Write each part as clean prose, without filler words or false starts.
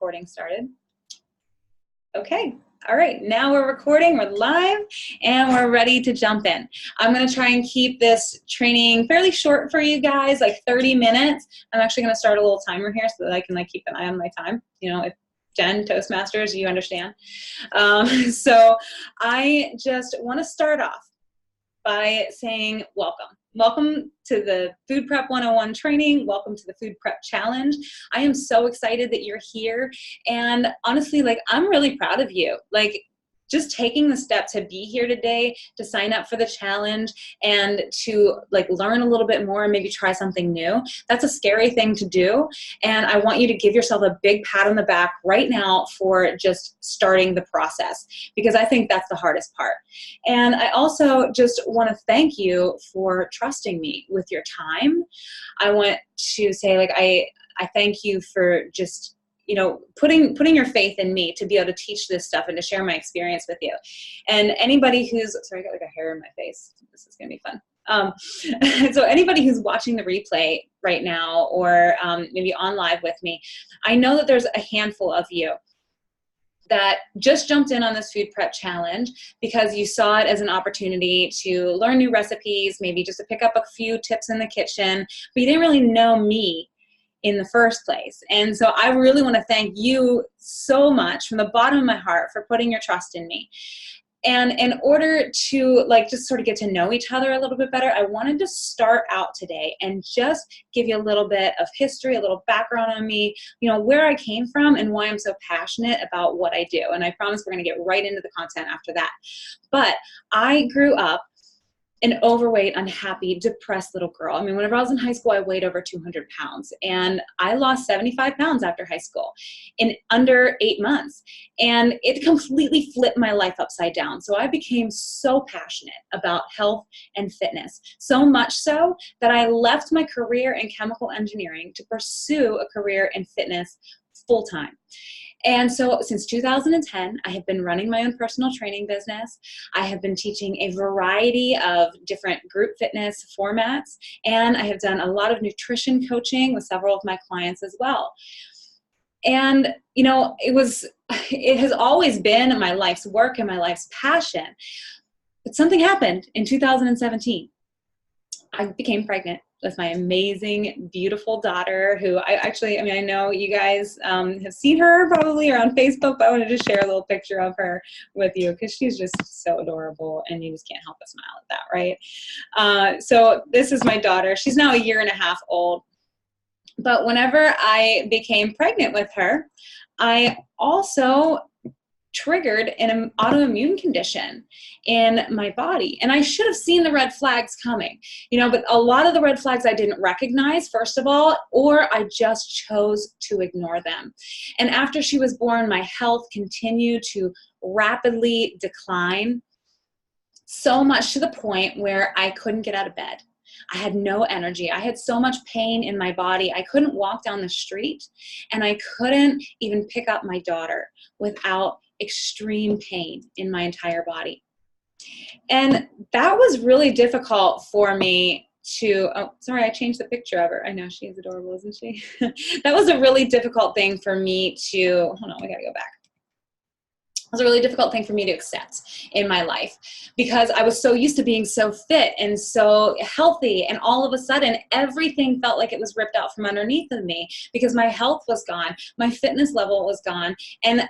recording started. Okay. All right, now we're recording, we're live, and we're ready to jump in. I'm gonna try and keep this training fairly short for you guys, like 30 minutes. I'm actually gonna start a little timer here so that I can keep an eye on my time. You know, if Jen, Toastmasters, you understand. So I just wanna start off by saying welcome. Welcome to the Food Prep 101 training. Welcome to the Food Prep Challenge. I am so excited that you're here. And honestly, I'm really proud of you. Just taking the step to be here today, to sign up for the challenge, and to learn a little bit more and maybe try something new. That's a scary thing to do. And I want you to give yourself a big pat on the back right now for just starting the process, because I think that's the hardest part. And I also just want to thank you for trusting me with your time. I want to say, I thank you for just putting your faith in me to be able to teach this stuff and to share my experience with you. And anybody who's, sorry, I got a hair in my face. This is gonna be fun. So anybody who's watching the replay right now, or maybe on live with me, I know that there's a handful of you that just jumped in on this Food Prep Challenge because you saw it as an opportunity to learn new recipes, maybe just to pick up a few tips in the kitchen, but you didn't really know me in the first place. And so I really want to thank you so much from the bottom of my heart for putting your trust in me. And in order to just sort of get to know each other a little bit better, I wanted to start out today and just give you a little bit of history, a little background on me, where I came from and why I'm so passionate about what I do. And I promise we're going to get right into the content after that. But I grew up an overweight, unhappy, depressed little girl. I mean, whenever I was in high school, I weighed over 200 pounds, and I lost 75 pounds after high school in under 8 months. And it completely flipped my life upside down. So I became so passionate about health and fitness, so much so that I left my career in chemical engineering to pursue a career in fitness full time. And so since 2010, I have been running my own personal training business. I have been teaching a variety of different group fitness formats, and I have done a lot of nutrition coaching with several of my clients as well. And, it has always been my life's work and my life's passion. But something happened in 2017. I became pregnant with my amazing, beautiful daughter, who I know you guys have seen her probably or on Facebook, but I wanted to share a little picture of her with you because she's just so adorable and you just can't help but smile at that, right? So this is my daughter. She's now 1.5 years old. But whenever I became pregnant with her, I also triggered an autoimmune condition in my body. And I should have seen the red flags coming, but a lot of the red flags I didn't recognize, first of all, or I just chose to ignore them. And after she was born, my health continued to rapidly decline, so much to the point where I couldn't get out of bed. I had no energy. I had so much pain in my body. I couldn't walk down the street, and I couldn't even pick up my daughter without extreme pain in my entire body. And that was really difficult for me to, oh, sorry, I changed the picture of her. I know, she is adorable, isn't she? That was a really difficult thing for me to, hold on, we gotta go back. It was a really difficult thing for me to accept in my life because I was so used to being so fit and so healthy, and all of a sudden everything felt like it was ripped out from underneath of me because my health was gone, my fitness level was gone, and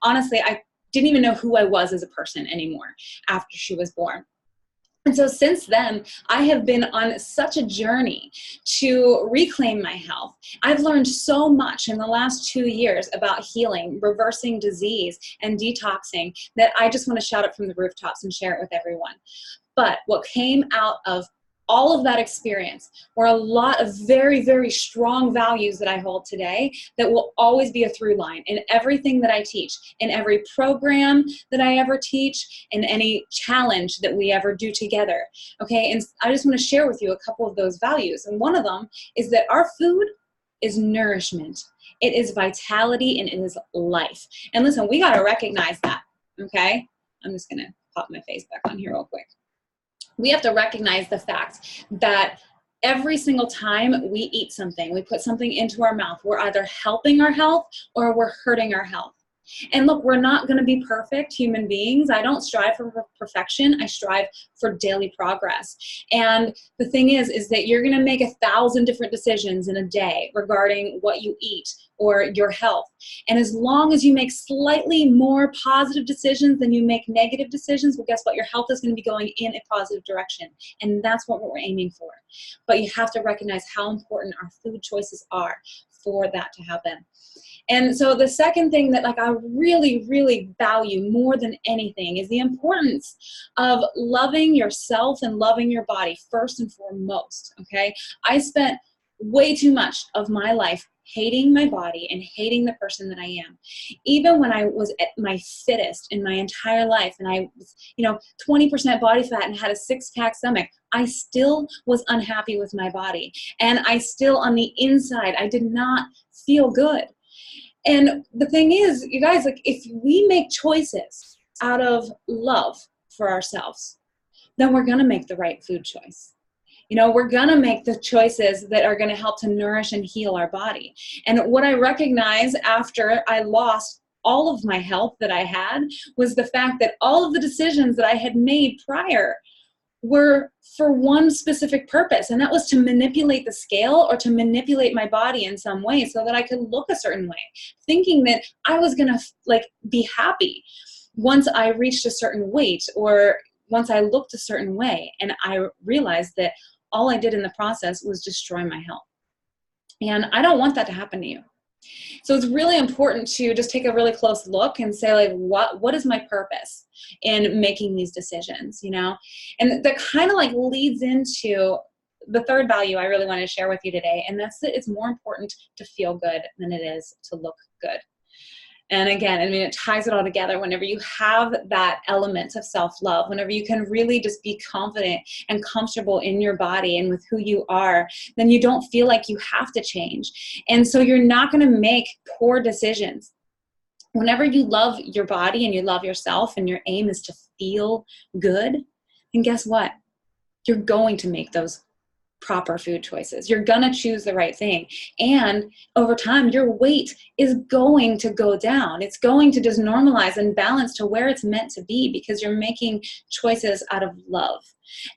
honestly, I didn't even know who I was as a person anymore after she was born. And so since then, I have been on such a journey to reclaim my health. I've learned so much in the last 2 years about healing, reversing disease, and detoxing that I just want to shout it from the rooftops and share it with everyone. But what came out of all of that experience were a lot of very, very strong values that I hold today that will always be a through line in everything that I teach, in every program that I ever teach, in any challenge that we ever do together. Okay, and I just want to share with you a couple of those values. And one of them is that our food is nourishment. It is vitality, and it is life. And listen, we got to recognize that, okay? I'm just going to pop my face back on here real quick. We have to recognize the fact that every single time we eat something, we put something into our mouth, we're either helping our health or we're hurting our health. And look, we're not going to be perfect human beings. I don't strive for perfection. I strive for daily progress. And the thing is that you're going to make 1,000 different decisions in a day regarding what you eat or your health. And as long as you make slightly more positive decisions than you make negative decisions, well, guess what? Your health is going to be going in a positive direction. And that's what we're aiming for. But you have to recognize how important our food choices are for that to happen. And so the second thing that I really, really value more than anything is the importance of loving yourself and loving your body first and foremost, okay? I spent way too much of my life hating my body and hating the person that I am. Even when I was at my fittest in my entire life and I was, 20% body fat and had a 6-pack stomach, I still was unhappy with my body. And I still, on the inside, I did not feel good. And the thing is, you guys, if we make choices out of love for ourselves, then we're going to make the right food choice. We're going to make the choices that are going to help to nourish and heal our body. And what I recognize after I lost all of my health that I had was the fact that all of the decisions that I had made prior were for one specific purpose, and that was to manipulate the scale or to manipulate my body in some way so that I could look a certain way, thinking that I was going to be happy once I reached a certain weight or once I looked a certain way. And I realized that all I did in the process was destroy my health. And I don't want that to happen to you. So it's really important to just take a really close look and say, what is my purpose in making these decisions, And that kind of leads into the third value I really want to share with you today, and that's that it's more important to feel good than it is to look good. And again, it ties it all together. Whenever you have that element of self-love, whenever you can really just be confident and comfortable in your body and with who you are, then you don't feel like you have to change. And so you're not going to make poor decisions. Whenever you love your body and you love yourself and your aim is to feel good, then guess what? You're going to make those proper food choices. You're going to choose the right thing. And over time, your weight is going to go down. It's going to just normalize and balance to where it's meant to be because you're making choices out of love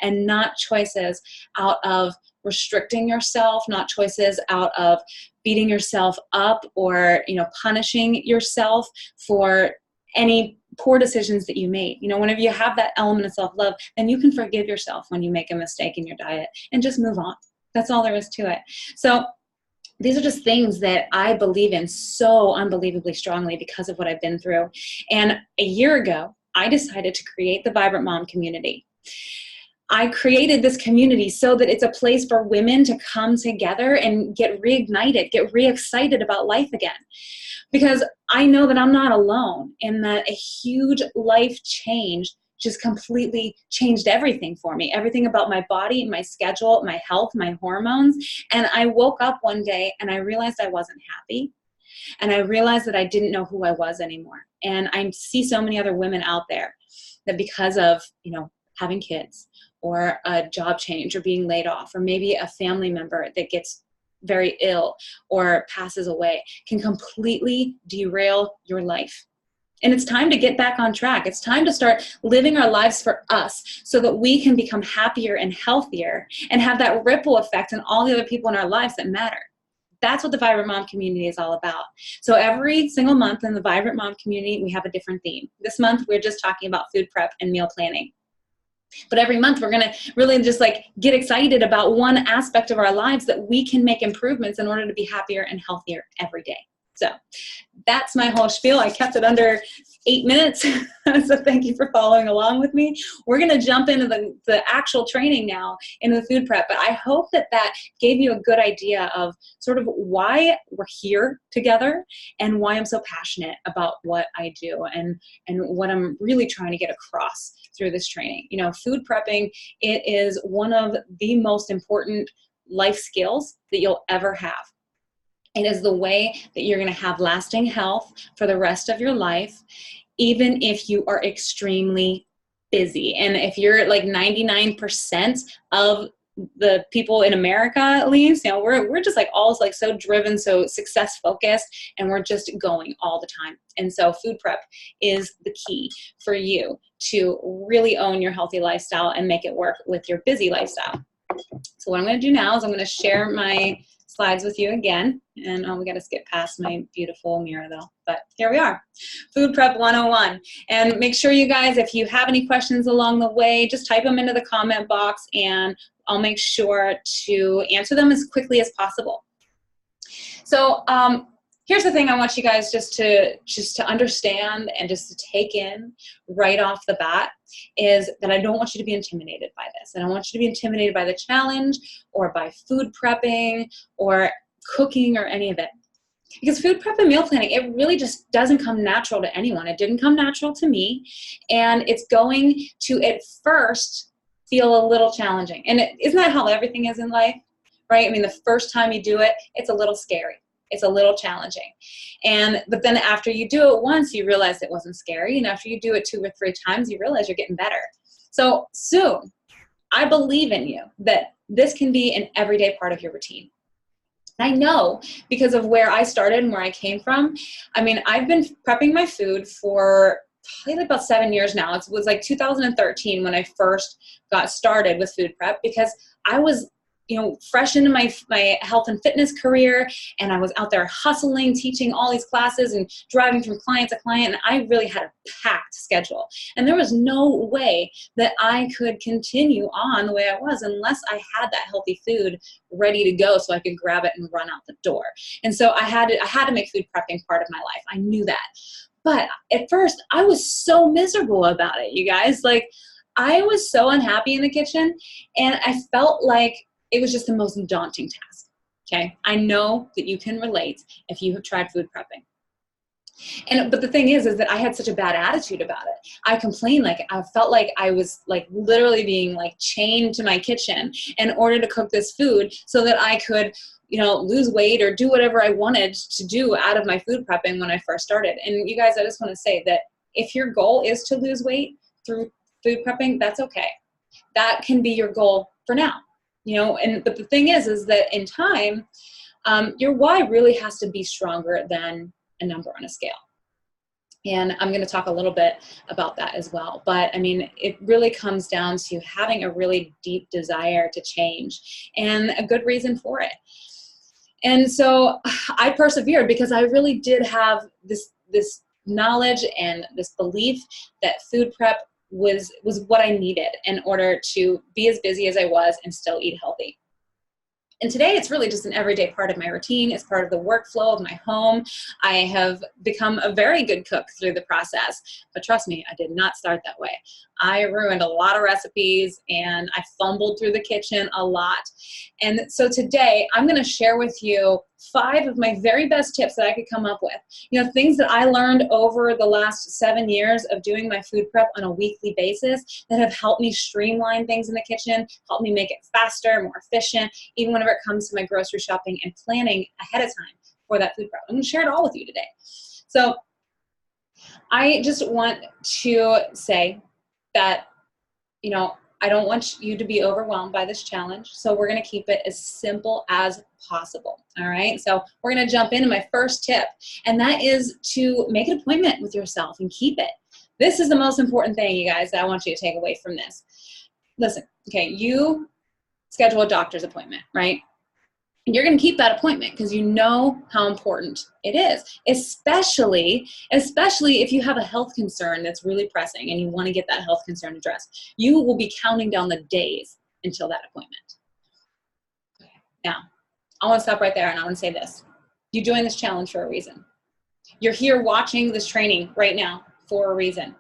and not choices out of restricting yourself, not choices out of beating yourself up or, punishing yourself for any poor decisions that you made. Whenever you have that element of self-love, then you can forgive yourself when you make a mistake in your diet and just move on. That's all there is to it. So these are just things that I believe in so unbelievably strongly because of what I've been through. And a year ago, I decided to create the Vibrant Mom community. I created this community so that it's a place for women to come together and get reignited, get re-excited about life again. Because I know that I'm not alone and that a huge life change just completely changed everything for me, everything about my body, my schedule, my health, my hormones. And I woke up one day and I realized I wasn't happy. And I realized that I didn't know who I was anymore. And I see so many other women out there that because of, having kids or a job change or being laid off, or maybe a family member that gets very ill or passes away, can completely derail your life. And it's time to get back on track. It's time to start living our lives for us so that we can become happier and healthier and have that ripple effect on all the other people in our lives that matter. That's what the Vibrant Mom community is all about. So every single month in the Vibrant Mom community, we have a different theme. This month, we're just talking about food prep and meal planning. But every month, we're going to really just get excited about one aspect of our lives that we can make improvements in order to be happier and healthier every day. So that's my whole spiel. I kept it under 8 minutes. So thank you for following along with me. We're going to jump into the actual training now in the food prep. But I hope that gave you a good idea of sort of why we're here together and why I'm so passionate about what I do and what I'm really trying to get across through this training. Food prepping, it is one of the most important life skills that you'll ever have. It is the way that you're going to have lasting health for the rest of your life, even if you are extremely busy. And if you're 99% of the people in America, at least, you know, we're just like all like so driven, so success focused, and we're just going all the time. And so food prep is the key for you to really own your healthy lifestyle and make it work with your busy lifestyle. So what I'm going to do now is I'm going to share my slides with you again. And we got to skip past my beautiful mirror though. But here we are, Food Prep 101. And make sure you guys, if you have any questions along the way, just type them into the comment box and I'll make sure to answer them as quickly as possible. So here's the thing I want you guys just to understand and just to take in right off the bat is that I don't want you to be intimidated by this. I don't want you to be intimidated by the challenge or by food prepping or cooking or any of it. Because food prep and meal planning, it really just doesn't come natural to anyone. It didn't come natural to me. And it's going to, at first, feel a little challenging. And isn't that how everything is in life, right? I mean, the first time you do it, it's a little scary. It's a little challenging. But then after you do it once, you realize it wasn't scary. And after you do it 2 or 3 times, you realize you're getting better. So soon, I believe in you that this can be an everyday part of your routine. I know because of where I started and where I came from. I mean, I've been prepping my food for probably about 7 years now. It was like 2013 when I first got started with food prep because I was, you know, fresh into my health and fitness career, and I was out there hustling, teaching all these classes and driving from client to client, and I really had a packed schedule. And there was no way that I could continue on the way I was unless I had that healthy food ready to go so I could grab it and run out the door. And so I had to make food prepping part of my life. I knew that. But at first, I was so miserable about it, you guys. Like, I was so unhappy in the kitchen, and I felt like it was just the most daunting task, okay? I know that you can relate if you have tried food prepping. But the thing is that I had such a bad attitude about it. I complained, like I felt like I was like literally being like chained to my kitchen in order to cook this food so that I could, you know, lose weight or do whatever I wanted to do out of my food prepping when I first started. And you guys, I just want to say that if your goal is to lose weight through food prepping, that's okay. That can be your goal for now. You know, but the thing is that in time, your why really has to be stronger than a number on a scale. And I'm going to talk a little bit about that as well. But I mean, it really comes down to having a really deep desire to change and a good reason for it. And so I persevered because I really did have this knowledge and this belief that food prep was what I needed in order to be as busy as I was and still eat healthy. And today it's really just an everyday part of my routine. It's part of the workflow of my home. I have become a very good cook through the process, but trust me, I did not start that way. I ruined a lot of recipes and I fumbled through the kitchen a lot. And so today I'm going to share with you 5 of my very best tips that I could come up with. You know, things that I learned over the last 7 years of doing my food prep on a weekly basis that have helped me streamline things in the kitchen, helped me make it faster, more efficient, even whenever it comes to my grocery shopping and planning ahead of time for that food prep. I'm going to share it all with you today. So I just want to say that, you know, I don't want you to be overwhelmed by this challenge. So we're going to keep it as simple as possible. All right. So we're going to jump into my first tip, and that is to make an appointment with yourself and keep it. This is the most important thing, you guys, that I want you to take away from this. Listen, okay, you schedule a doctor's appointment, right? And you're going to keep that appointment because you know how important it is, especially if you have a health concern that's really pressing and you want to get that health concern addressed. You will be counting down the days until that appointment. Okay. Now, I want to stop right there and I want to say this. You're doing this challenge for a reason. You're here watching this training right now for a reason.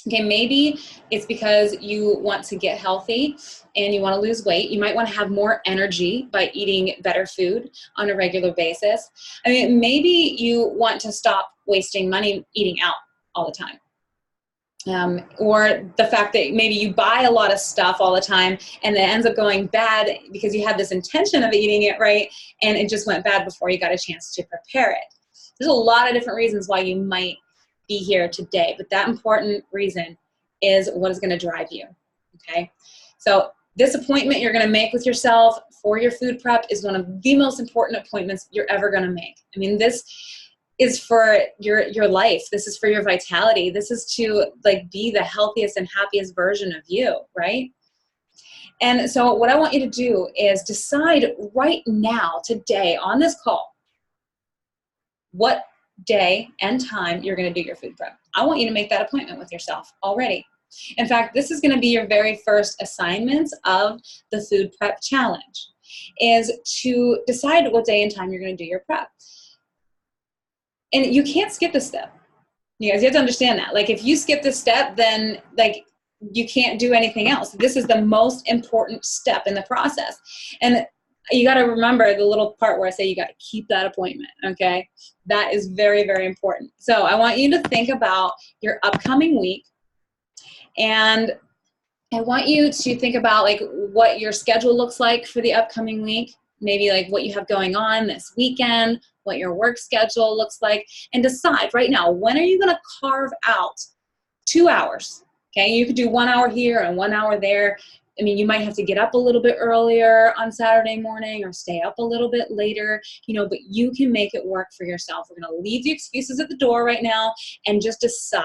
Okay, maybe it's because you want to get healthy and you want to lose weight. You might want to have more energy by eating better food on a regular basis. I mean, maybe you want to stop wasting money eating out all the time. Or the fact that maybe you buy a lot of stuff all the time and it ends up going bad because you had this intention of eating it right and it just went bad before you got a chance to prepare it. There's a lot of different reasons why you might be here today, but that important reason is what is going to drive you. Okay, so This appointment you're going to make with yourself for your food prep is one of the most important appointments you're ever going to make. I mean, this is for your life. This is for your vitality. This is to like be the healthiest and happiest version of you, right? And so what I want you to do is decide right now, today, on this call, what day and time you're going to do your food prep. I want you to make that appointment with yourself already. In fact, this is going to be your very first assignment of the food prep challenge, is to decide what day and time you're going to do your prep. And you can't skip this step. You guys, you have to understand that. Like, if you skip this step, then like you can't do anything else. This is the most important step in the process. And you got to remember the little part where I say you got to keep that appointment, okay? That is very, very important. So I want you to think about your upcoming week, and I want you to think about like what your schedule looks like for the upcoming week, maybe like what you have going on this weekend, what your work schedule looks like, and decide right now, when are you going to carve out 2 hours? Okay, you could do 1 hour here and 1 hour there. I mean, you might have to get up a little bit earlier on Saturday morning or stay up a little bit later, you know, but you can make it work for yourself. We're going to leave the excuses at the door right now and just decide.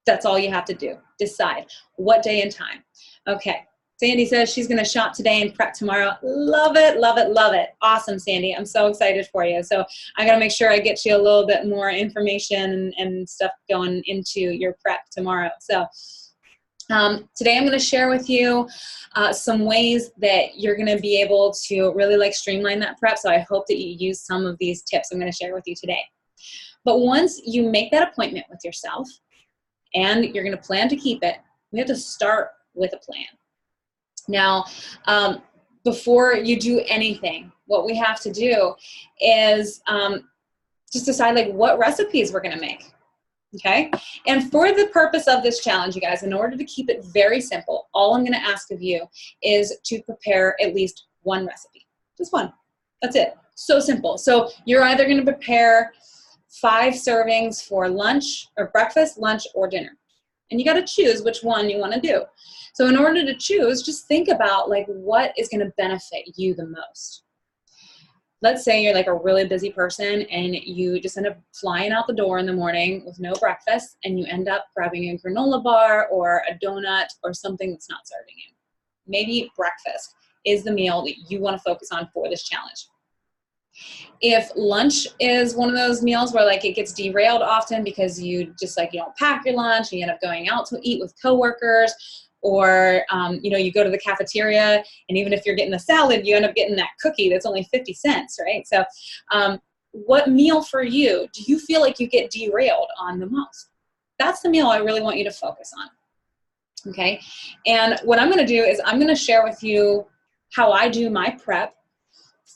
That's all you have to do. Decide what day and time. Okay. Sandy says she's going to shop today and prep tomorrow. Love it, love it, love it. Awesome, Sandy. I'm so excited for you. So I got to make sure I get you a little bit more information and stuff going into your prep tomorrow. So today I'm going to share with you some ways that you're going to be able to really like streamline that prep. So I hope that you use some of these tips I'm going to share with you today. But once you make that appointment with yourself and you're going to plan to keep it, we have to start with a plan. Now, before you do anything, what we have to do is just decide like what recipes we're going to make. Okay? And for the purpose of this challenge, you guys, in order to keep it very simple, all I'm going to ask of you is to prepare at least one recipe. Just one. That's it. So simple. So you're either going to prepare 5 servings for lunch or breakfast, lunch, or dinner. And you got to choose which one you want to do. So in order to choose, just think about like what is going to benefit you the most. Let's say you're like a really busy person and you just end up flying out the door in the morning with no breakfast, and you end up grabbing a granola bar or a donut or something that's not serving you. Maybe breakfast is the meal that you want to focus on for this challenge. If lunch is one of those meals where like it gets derailed often because you just like you don't pack your lunch and you end up going out to eat with coworkers, or you know, you go to the cafeteria and even if you're getting a salad, you end up getting that cookie that's only 50 cents, right? So what meal for you do you feel like you get derailed on the most? That's the meal I really want you to focus on, okay? And what I'm gonna do is I'm gonna share with you how I do my prep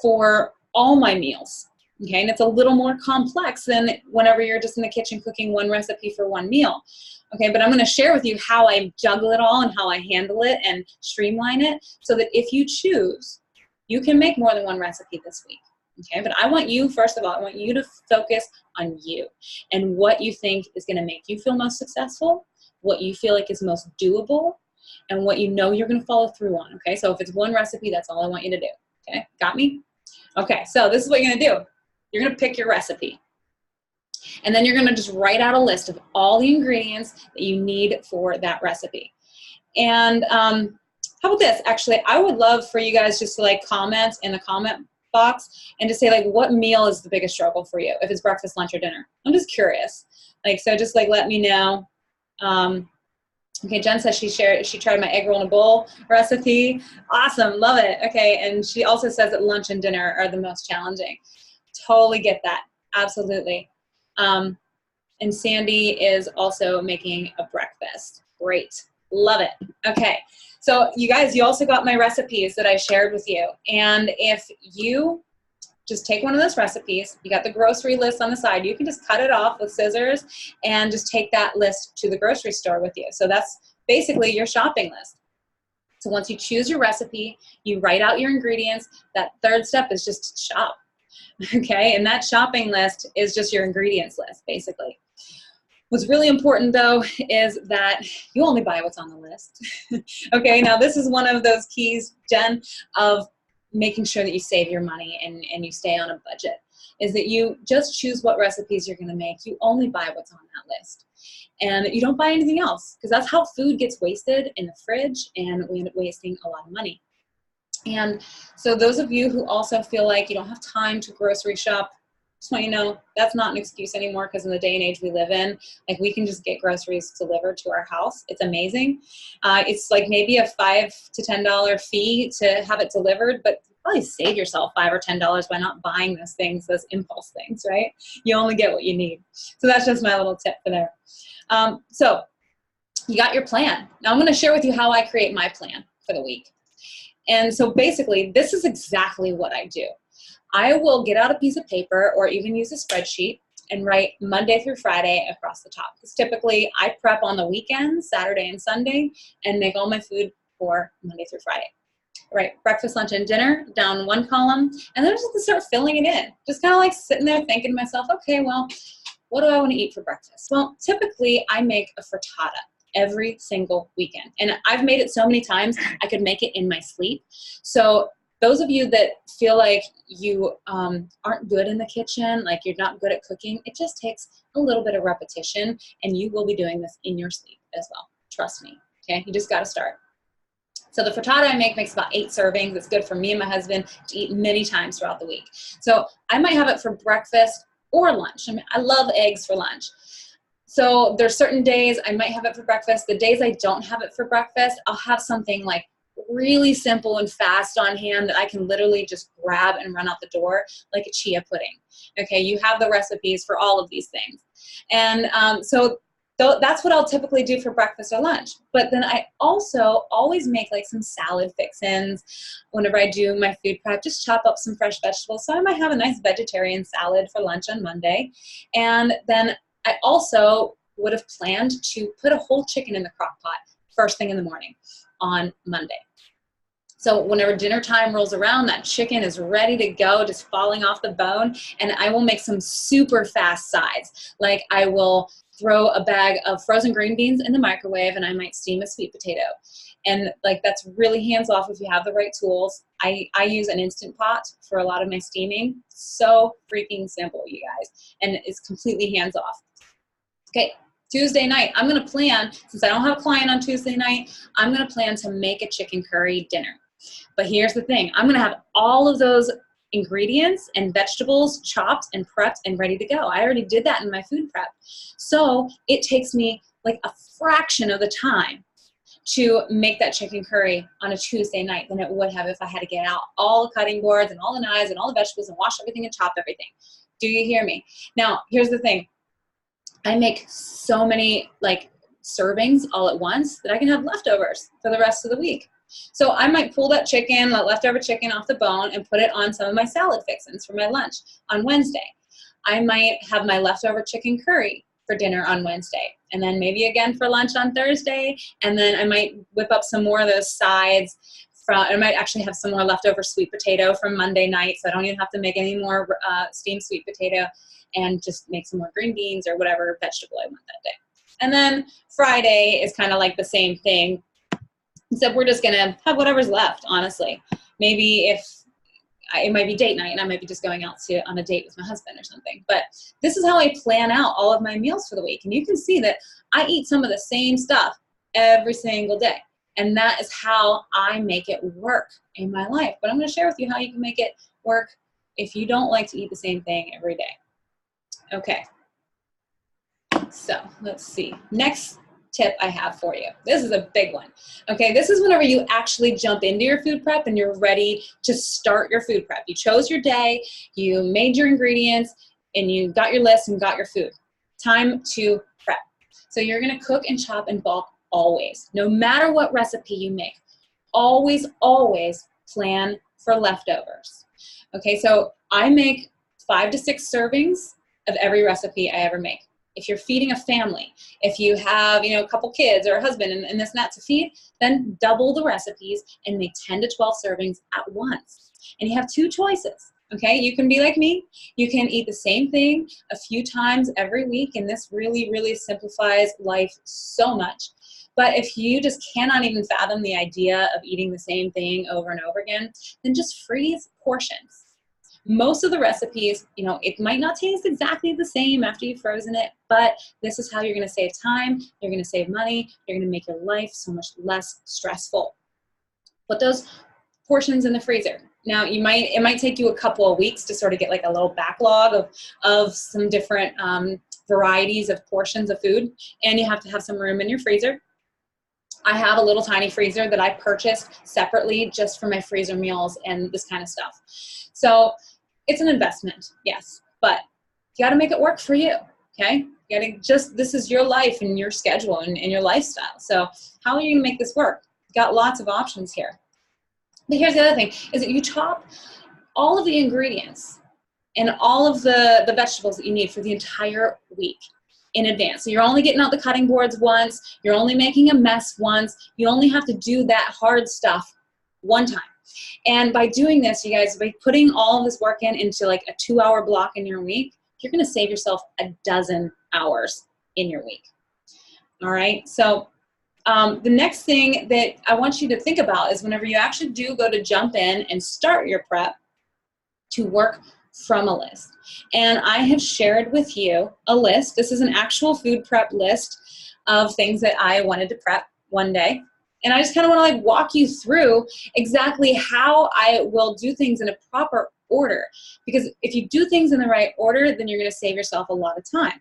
for all my meals, okay? And it's a little more complex than whenever you're just in the kitchen cooking one recipe for one meal, okay? But I'm gonna share with you how I juggle it all and how I handle it and streamline it so that if you choose, you can make more than one recipe this week, okay? But I want you, first of all, I want you to focus on you and what you think is gonna make you feel most successful, what you feel like is most doable, and what you know you're gonna follow through on, okay? So if it's one recipe, that's all I want you to do, okay? Got me? Okay, so this is what you're gonna do. You're gonna pick your recipe. And then you're gonna just write out a list of all the ingredients that you need for that recipe. And how about this? Actually, I would love for you guys just to like comment in the comment box and just say like, what meal is the biggest struggle for you? If it's breakfast, lunch, or dinner. I'm just curious. Like, so just like let me know. Okay, Jen says she tried my egg roll in a bowl recipe. Awesome, love it. Okay, and she also says that lunch and dinner are the most challenging. Totally get that, absolutely. And Sandy is also making a breakfast. Great, love it. Okay, so you guys, you also got my recipes that I shared with you. And if you just take one of those recipes, you got the grocery list on the side, you can just cut it off with scissors and just take that list to the grocery store with you. So that's basically your shopping list. So once you choose your recipe, you write out your ingredients. That third step is just to shop, okay? And that shopping list is just your ingredients list, basically. What's really important though is that you only buy what's on the list. Okay, now this is one of those keys, Jen, of making sure that you save your money and you stay on a budget, is that you just choose what recipes you're gonna make. You only buy what's on that list. And you don't buy anything else, because that's how food gets wasted in the fridge, and we end up wasting a lot of money. And so those of you who also feel like you don't have time to grocery shop, just want you to know that's not an excuse anymore, because in the day and age we live in, like, we can just get groceries delivered to our house. It's amazing. It's like maybe a $5 to $10 fee to have it delivered, but you probably save yourself $5 or $10 by not buying those things, those impulse things, right? You only get what you need. So that's just my little tip for there. So you got your plan. Now I'm going to share with you how I create my plan for the week. And so basically, this is exactly what I do. I will get out a piece of paper or even use a spreadsheet and write Monday through Friday across the top. Because typically I prep on the weekends, Saturday and Sunday, and make all my food for Monday through Friday. Right, breakfast, lunch, and dinner down one column, and then I just start filling it in. Just kind of like sitting there thinking to myself, okay, well, what do I want to eat for breakfast? Well, typically I make a frittata every single weekend. And I've made it so many times, I could make it in my sleep. So those of you that feel like you aren't good in the kitchen, like you're not good at cooking, it just takes a little bit of repetition, and you will be doing this in your sleep as well. Trust me, okay? You just got to start. So the frittata I make makes about 8 servings. It's good for me and my husband to eat many times throughout the week. So I might have it for breakfast or lunch. I mean, I love eggs for lunch. So there's certain days I might have it for breakfast. The days I don't have it for breakfast, I'll have something like really simple and fast on hand that I can literally just grab and run out the door, like a chia pudding. Okay, you have the recipes for all of these things. And so that's what I'll typically do for breakfast or lunch. But then I also always make like some salad fixins whenever I do my food prep, just chop up some fresh vegetables. So I might have a nice vegetarian salad for lunch on Monday. And then I also would have planned to put a whole chicken in the crock pot first thing in the morning on Monday. So whenever dinner time rolls around, that chicken is ready to go, just falling off the bone, and I will make some super fast sides. Like I will throw a bag of frozen green beans in the microwave, and I might steam a sweet potato. And like that's really hands off if you have the right tools. I use an Instant Pot for a lot of my steaming. So freaking simple, you guys, and it's completely hands off. Okay, Tuesday night, I'm gonna plan, since I don't have a client on Tuesday night, I'm gonna plan to make a chicken curry dinner. But here's the thing, I'm gonna have all of those ingredients and vegetables chopped and prepped and ready to go. I already did that in my food prep. So it takes me like a fraction of the time to make that chicken curry on a Tuesday night than it would have if I had to get out all the cutting boards and all the knives and all the vegetables and wash everything and chop everything. Do you hear me? Now, here's the thing. I make so many like servings all at once that I can have leftovers for the rest of the week. So I might pull that chicken, that leftover chicken off the bone, and put it on some of my salad fixins for my lunch on Wednesday. I might have my leftover chicken curry for dinner on Wednesday, and then maybe again for lunch on Thursday, and then I might whip up some more of those sides. I might actually have some more leftover sweet potato from Monday night, so I don't even have to make any more steamed sweet potato, and just make some more green beans or whatever vegetable I want that day. And then Friday is kind of like the same thing, except we're just gonna have whatever's left, honestly. Maybe it might be date night and I might be just going out on a date with my husband or something. But this is how I plan out all of my meals for the week. And you can see that I eat some of the same stuff every single day. And that is how I make it work in my life. But I'm gonna share with you how you can make it work if you don't like to eat the same thing every day. Okay, so let's see. Next tip I have for you. This is a big one. Okay, this is whenever you actually jump into your food prep and you're ready to start your food prep. You chose your day, you made your ingredients, and you got your list and got your food. Time to prep. So you're gonna cook and chop in bulk always. No matter what recipe you make, always, always plan for leftovers. Okay, so I make 5 to 6 servings of every recipe I ever make. If you're feeding a family, if you have, a couple kids or a husband and this and that to feed, then double the recipes and make 10 to 12 servings at once. And you have 2 choices. Okay, you can be like me. You can eat the same thing a few times every week, and this really, really simplifies life so much. But if you just cannot even fathom the idea of eating the same thing over and over again, then just freeze portions. Most of the recipes, it might not taste exactly the same after you've frozen it, but this is how you're going to save time, you're going to save money, you're going to make your life so much less stressful. Put those portions in the freezer. Now, it might take you a couple of weeks to sort of get like a little backlog of some different varieties of portions of food, and you have to have some room in your freezer. I have a little tiny freezer that I purchased separately just for my freezer meals and this kind of stuff. So it's an investment, yes, but you got to make it work for you, okay? You got to this is your life and your schedule and your lifestyle. So how are you going to make this work? You got lots of options here. But here's the other thing, is that you chop all of the ingredients and all of the vegetables that you need for the entire week in advance. So you're only getting out the cutting boards once, you're only making a mess once, you only have to do that hard stuff one time. And by doing this, you guys, by putting all of this work into like a 2-hour block in your week, you're gonna save yourself a dozen hours in your week. All right, so the next thing that I want you to think about is whenever you actually do go to jump in and start your prep, to work from a list. And I have shared with you a list. This is an actual food prep list of things that I wanted to prep one day. And I just kind of want to like walk you through exactly how I will do things in a proper order. Because if you do things in the right order, then you're going to save yourself a lot of time.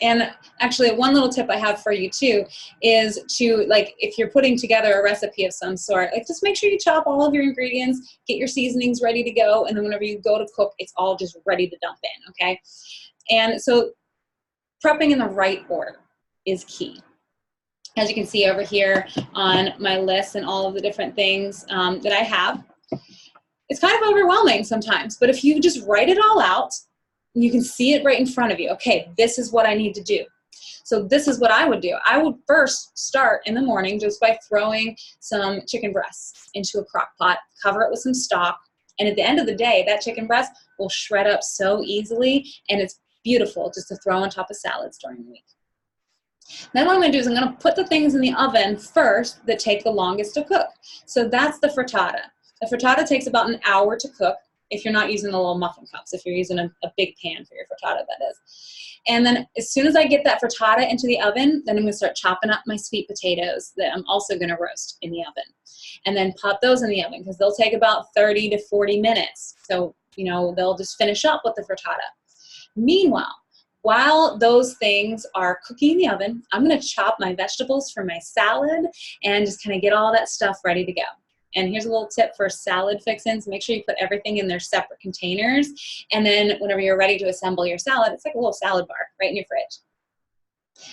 And actually, one little tip I have for you too is to, like, if you're putting together a recipe of some sort, like, just make sure you chop all of your ingredients, get your seasonings ready to go, and then whenever you go to cook, it's all just ready to dump in, okay? And so prepping in the right order is key. As you can see over here on my list and all of the different things that I have, it's kind of overwhelming sometimes, but if you just write it all out, you can see it right in front of you. Okay, this is what I need to do. So this is what I would do. I would first start in the morning just by throwing some chicken breasts into a crock pot, cover it with some stock, and at the end of the day, that chicken breast will shred up so easily, and it's beautiful just to throw on top of salads during the week. Then what I'm going to do is I'm going to put the things in the oven first that take the longest to cook. So that's the frittata. The frittata takes about an hour to cook if you're not using the little muffin cups, if you're using a big pan for your frittata, that is. And then as soon as I get that frittata into the oven, then I'm going to start chopping up my sweet potatoes that I'm also going to roast in the oven. And then pop those in the oven because they'll take about 30 to 40 minutes. So, they'll just finish up with the frittata. Meanwhile, while those things are cooking in the oven, I'm going to chop my vegetables for my salad and just kind of get all that stuff ready to go. And here's a little tip for salad fixins. Make sure you put everything in their separate containers. And then whenever you're ready to assemble your salad, it's like a little salad bar right in your fridge.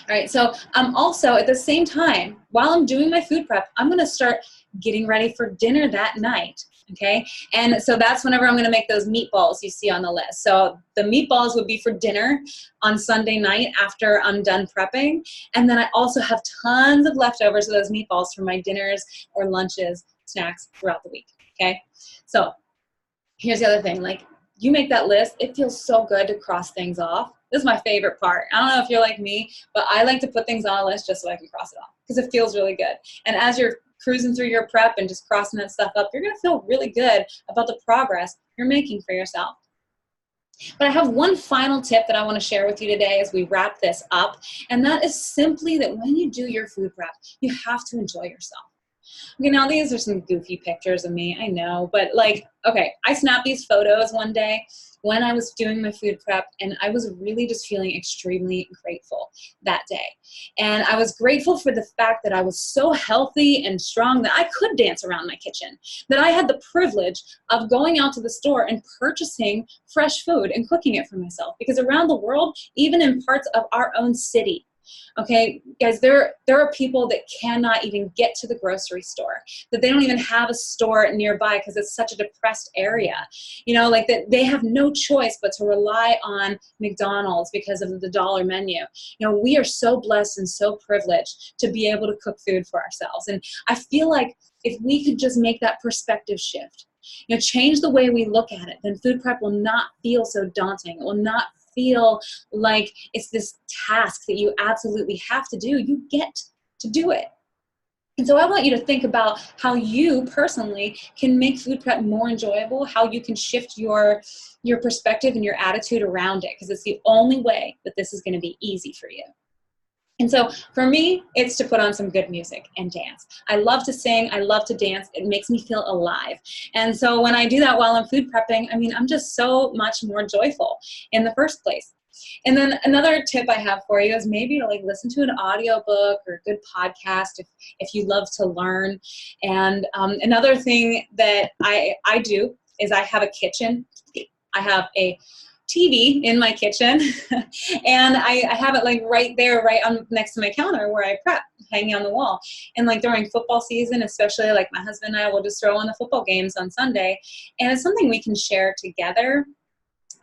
All right, so I'm also, at the same time, while I'm doing my food prep, I'm going to start getting ready for dinner that night. Okay, and so that's whenever I'm going to make those meatballs you see on the list. So the meatballs would be for dinner on Sunday night after I'm done prepping. And then I also have tons of leftovers of those meatballs for my dinners or lunches, snacks throughout the week. Okay, so here's the other thing, like, you make that list, it feels so good to cross things off. This is my favorite part. I don't know if you're like me, but I like to put things on a list just so I can cross it off because it feels really good. And as you're cruising through your prep and just crossing that stuff up, you're going to feel really good about the progress you're making for yourself. But I have one final tip that I want to share with you today as we wrap this up, and that is simply that when you do your food prep, you have to enjoy yourself. Okay, now these are some goofy pictures of me, I know, but like, okay, I snapped these photos one day when I was doing my food prep, and I was really just feeling extremely grateful that day. And I was grateful for the fact that I was so healthy and strong that I could dance around my kitchen, that I had the privilege of going out to the store and purchasing fresh food and cooking it for myself. Because around the world, even in parts of our own city, okay, guys, there are people that cannot even get to the grocery store, that they don't even have a store nearby because it's such a depressed area. Like that they have no choice but to rely on McDonald's because of the dollar menu. We are so blessed and so privileged to be able to cook food for ourselves. And I feel like if we could just make that perspective shift Change the way we look at it. Then food prep will not feel so daunting. It will not feel like it's this task that you absolutely have to do. You get to do it. And so I want you to think about how you personally can make food prep more enjoyable, how you can shift your perspective and your attitude around it, because it's the only way that this is going to be easy for you. And so for me, it's to put on some good music and dance. I love to sing. I love to dance. It makes me feel alive. And so when I do that while I'm food prepping, I'm just so much more joyful in the first place. And then another tip I have for you is maybe to listen to an audiobook or a good podcast if you love to learn. And another thing that I do is I have a kitchen. I have a TV in my kitchen and I have it right there, right on next to my counter where I prep, hanging on the wall. And during football season, especially my husband and I will just throw on the football games on Sunday. And it's something we can share together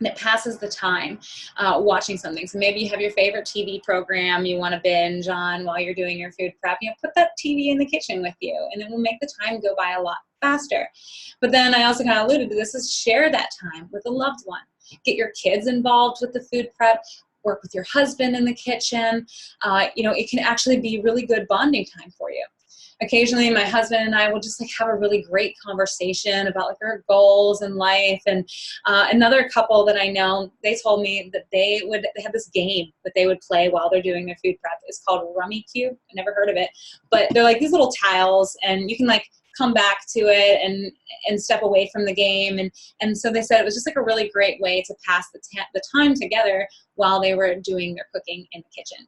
that passes the time watching something. So maybe you have your favorite TV program you want to binge on while you're doing your food prep. Put that TV in the kitchen with you, and it will make the time go by a lot faster. But then I also kind of alluded to this, is share that time with a loved one. Get your kids involved with the food prep. Work with your husband in the kitchen. It can actually be really good bonding time for you. Occasionally my husband and I will just have a really great conversation about our goals in life. And another couple that I know, they told me that they have this game that they would play while they're doing their food prep. It's called Rummy Cube. I never heard of it, but they're these little tiles, and you can come back to it and step away from the game. And so they said it was just a really great way to pass the time together while they were doing their cooking in the kitchen.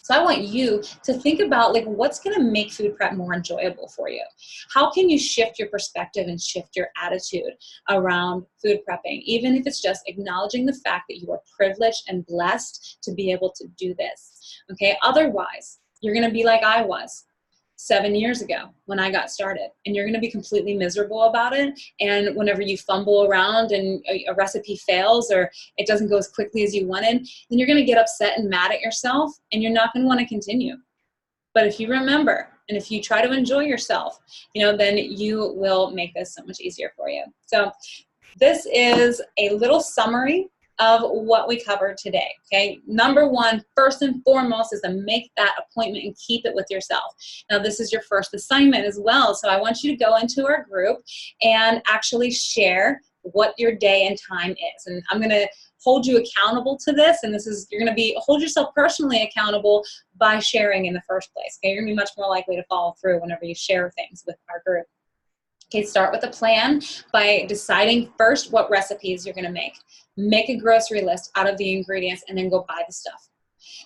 So I want you to think about what's going to make food prep more enjoyable for you. How can you shift your perspective and shift your attitude around food prepping, even if it's just acknowledging the fact that you are privileged and blessed to be able to do this. Okay, otherwise you're going to be like I was 7 years ago when I got started, and you're going to be completely miserable about it. And whenever you fumble around and a recipe fails or it doesn't go as quickly as you wanted, then you're going to get upset and mad at yourself, and you're not going to want to continue. But if you remember, and if you try to enjoy yourself, then you will make this so much easier for you. So this is a little summary of what we covered today, okay? Number one, first and foremost, is to make that appointment and keep it with yourself. Now, this is your first assignment as well, so I want you to go into our group and actually share what your day and time is. And I'm gonna hold you accountable to this, and you're gonna hold yourself personally accountable by sharing in the first place, okay? You're gonna be much more likely to follow through whenever you share things with our group. Okay, start with a plan by deciding first what recipes you're gonna make. Make a grocery list out of the ingredients and then go buy the stuff.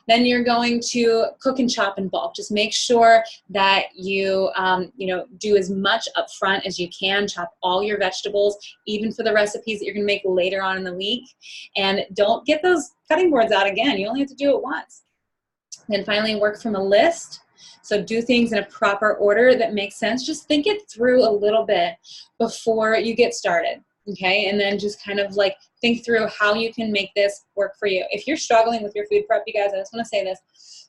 Then you're going to cook and chop in bulk. Just make sure that you do as much up front as you can. Chop all your vegetables, even for the recipes that you're gonna make later on in the week. And don't get those cutting boards out again. You only have to do it once. Then finally work from a list. So do things in a proper order that makes sense. Just think it through a little bit before you get started, okay? And then just kind of think through how you can make this work for you. If you're struggling with your food prep, you guys, I just want to say this.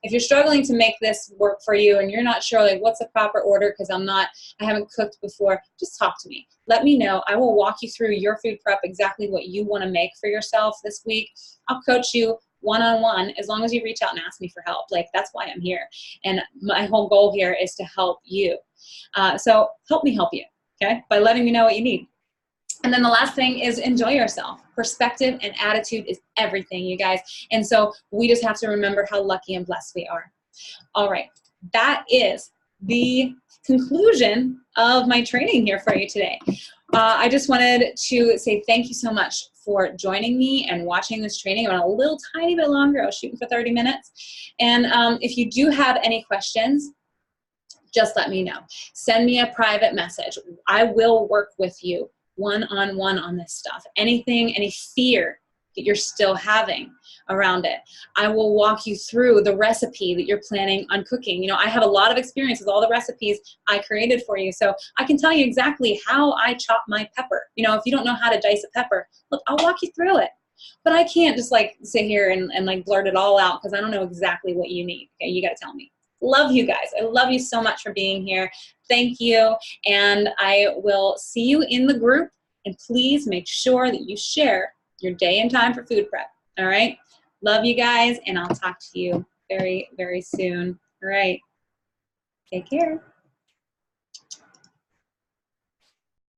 If you're struggling to make this work for you and you're not sure what's the proper order because I haven't cooked before, just talk to me. Let me know. I will walk you through your food prep, exactly what you want to make for yourself this week. I'll coach you one-on-one as long as you reach out and ask me for help. That's why I'm here. And my whole goal here is to help you. So help me help you, okay? By letting me know what you need. And then the last thing is enjoy yourself. Perspective and attitude is everything, you guys. And so we just have to remember how lucky and blessed we are. All right, that is the conclusion of my training here for you today. I just wanted to say thank you so much for joining me and watching this training. I went a little tiny bit longer. I was shooting for 30 minutes. And if you do have any questions, just let me know. Send me a private message. I will work with you one-on-one on this stuff. Anything, any fear that you're still having around it, I will walk you through the recipe that you're planning on cooking. I have a lot of experience with all the recipes I created for you, so I can tell you exactly how I chop my pepper. If you don't know how to dice a pepper, look, I'll walk you through it. But I can't just sit here and blurt it all out because I don't know exactly what you need. Okay, you got to tell me. Love you guys. I love you so much for being here. Thank you. And I will see you in the group. And please make sure that you share your day and time for food prep. All right? Love you guys, and I'll talk to you very, very soon. All right. Take care.